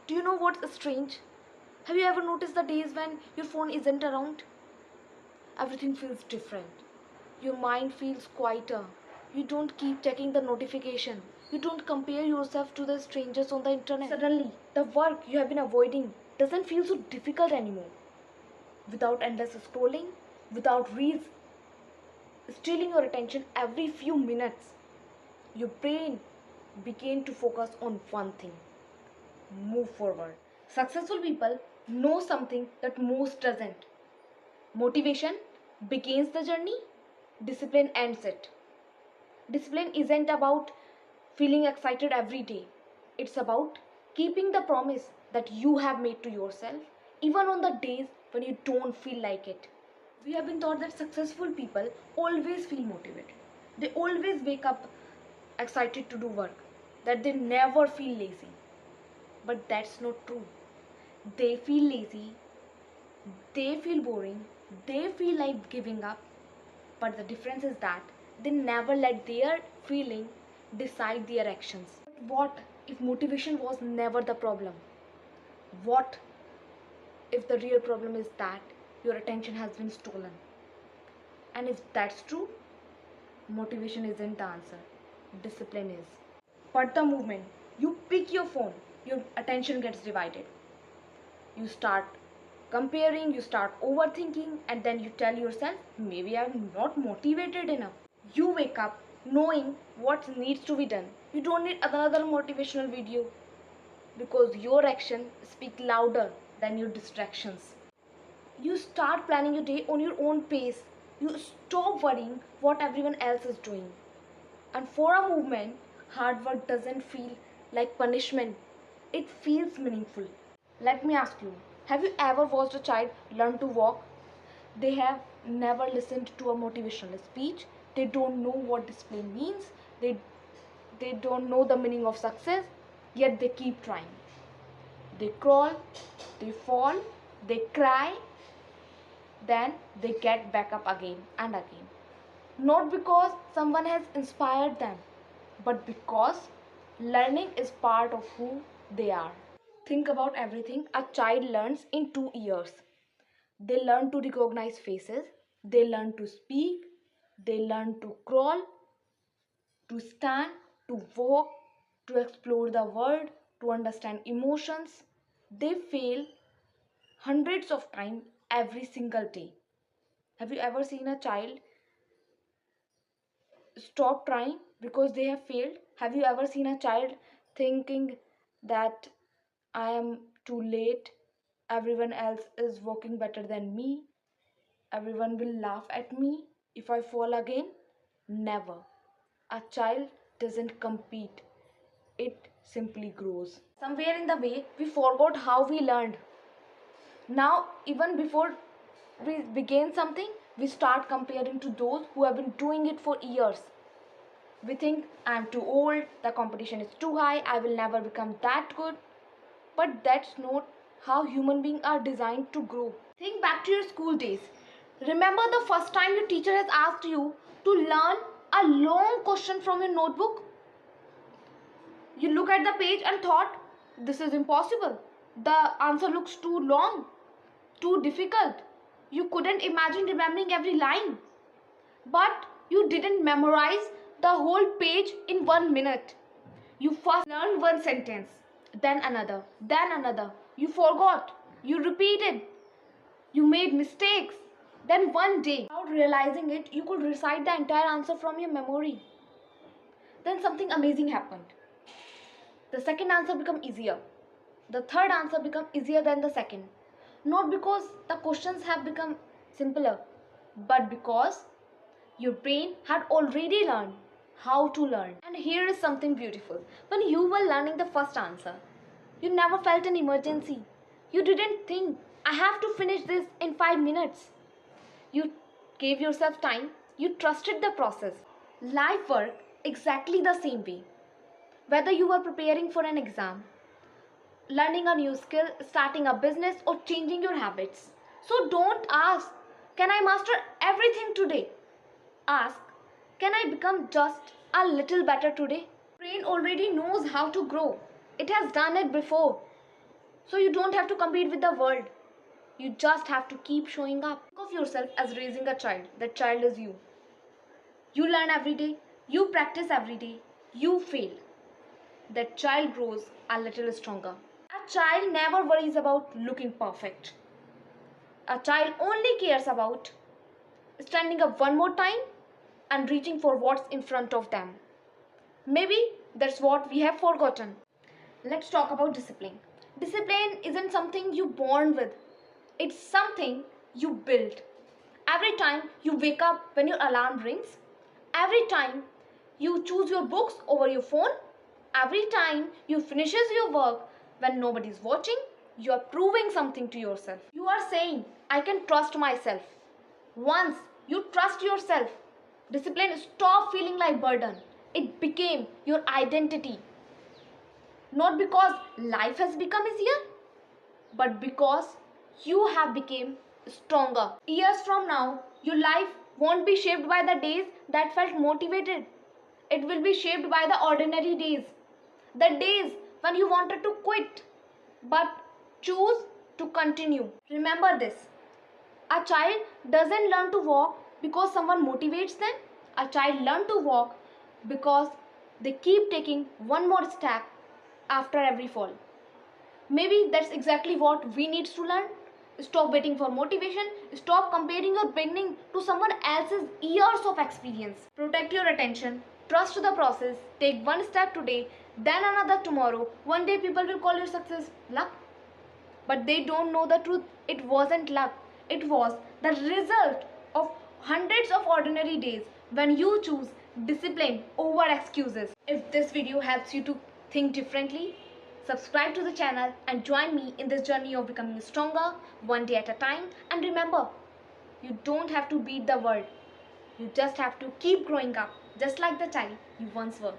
Do you know what's strange? Have you ever noticed the days when your phone isn't around? Everything feels different. Your mind feels quieter. You don't keep checking the notification. You don't compare yourself to the strangers on the internet. Suddenly, the work you have been avoiding doesn't feel so difficult anymore. Without endless scrolling, without reels stealing your attention every few minutes, your brain began to focus on one thing: move forward. Successful people know something that most doesn't. Motivation begins the journey, discipline ends it. Discipline isn't about feeling excited every day, it's about keeping the promise that you have made to yourself, even on the days when you don't feel like it. We have been taught that successful people always feel motivated. They always wake up excited to do work, that they never feel lazy. But that's not true. They feel lazy, they feel boring, they feel like giving up. But the difference is that they never let their feeling decide their actions. But what if motivation was never the problem? What if the real problem is that your attention has been stolen? And if that's true, motivation isn't the answer, discipline is. But the moment you pick your phone, your attention gets divided. You start comparing, you start overthinking, and then you tell yourself, maybe I'm not motivated enough. You wake up knowing what needs to be done. You don't need another motivational video because your actions speak louder than your distractions. You start planning your day on your own pace. You stop worrying what everyone else is doing. And for a moment, hard work doesn't feel like punishment, it feels meaningful. Let me ask you, have you ever watched a child learn to walk? They have never listened to a motivational speech. They don't know what discipline means. They don't know the meaning of success, yet they keep trying. They crawl, they fall, they cry, then they get back up again and again. Not because someone has inspired them, but because learning is part of who they are. Think about everything a child learns in 2 years. They learn to recognize faces, they learn to speak, they learn to crawl, to stand, to walk, to explore the world, to understand emotions. They fail hundreds of times every single day. Have you ever seen a child stop trying because they have failed? Have you ever seen a child thinking that I am too late, everyone else is working better than me, everyone will laugh at me if I fall again? Never. A child doesn't compete, it simply grows. Somewhere in the way, we forgot how we learned. Now, even before we begin something, we start comparing to those who have been doing it for years. We think, I'm too old, the competition is too high, I will never become that good. But that's not how human beings are designed to grow. Think back to your school days. Remember the first time your teacher has asked you to learn a long question from your notebook? You look at the page and thought, this is impossible. The answer looks too long, too difficult. You couldn't imagine remembering every line. But you didn't memorize the whole page in 1 minute. You first learned one sentence, then another, then another. You forgot, you repeated, you made mistakes. Then one day, without realizing it, you could recite the entire answer from your memory. Then something amazing happened. The second answer became easier. The third answer became easier than the second. Not because the questions have become simpler, but because your brain had already learned how to learn. And here is something beautiful. When you were learning the first answer, you never felt an emergency. You didn't think, I have to finish this in 5 minutes. You gave yourself time. You trusted the process. Life worked exactly the same way. Whether you were preparing for an exam, learning a new skill, starting a business, or changing your habits. So don't ask, can I master everything today? Ask, can I become just a little better today? Brain already knows how to grow. It has done it before. So you don't have to compete with the world. You just have to keep showing up. Think of yourself as raising a child. That child is you. You learn every day. You practice every day. You fail. That child grows a little stronger. A child never worries about looking perfect. A child only cares about standing up one more time and reaching for what's in front of them. Maybe that's what we have forgotten. Let's talk about discipline. Discipline isn't something you born with. It's something you build. Every time you wake up when your alarm rings, every time you choose your books over your phone, every time you finishes your work when nobody's watching, you are proving something to yourself. You are saying, I can trust myself. Once you trust yourself, discipline stopped feeling like burden. It became your identity. Not because life has become easier, but because you have become stronger. Years from now, your life won't be shaped by the days that felt motivated. It will be shaped by the ordinary days. The days when you wanted to quit, but choose to continue. Remember this. A child doesn't learn to walk because someone motivates them. A child learns to walk because they keep taking one more step after every fall. Maybe that's exactly what we need to learn. Stop waiting for motivation. Stop comparing your beginning to someone else's years of experience. Protect your attention. Trust the process. Take one step today, then another tomorrow. One day people will call your success luck. But they don't know the truth. It wasn't luck. It was the result of hundreds of ordinary days when you choose discipline over excuses. If this video helps you to think differently, subscribe to the channel and join me in this journey of becoming stronger one day at a time. And remember, you don't have to beat the world. You just have to keep growing up, just like the child you once were.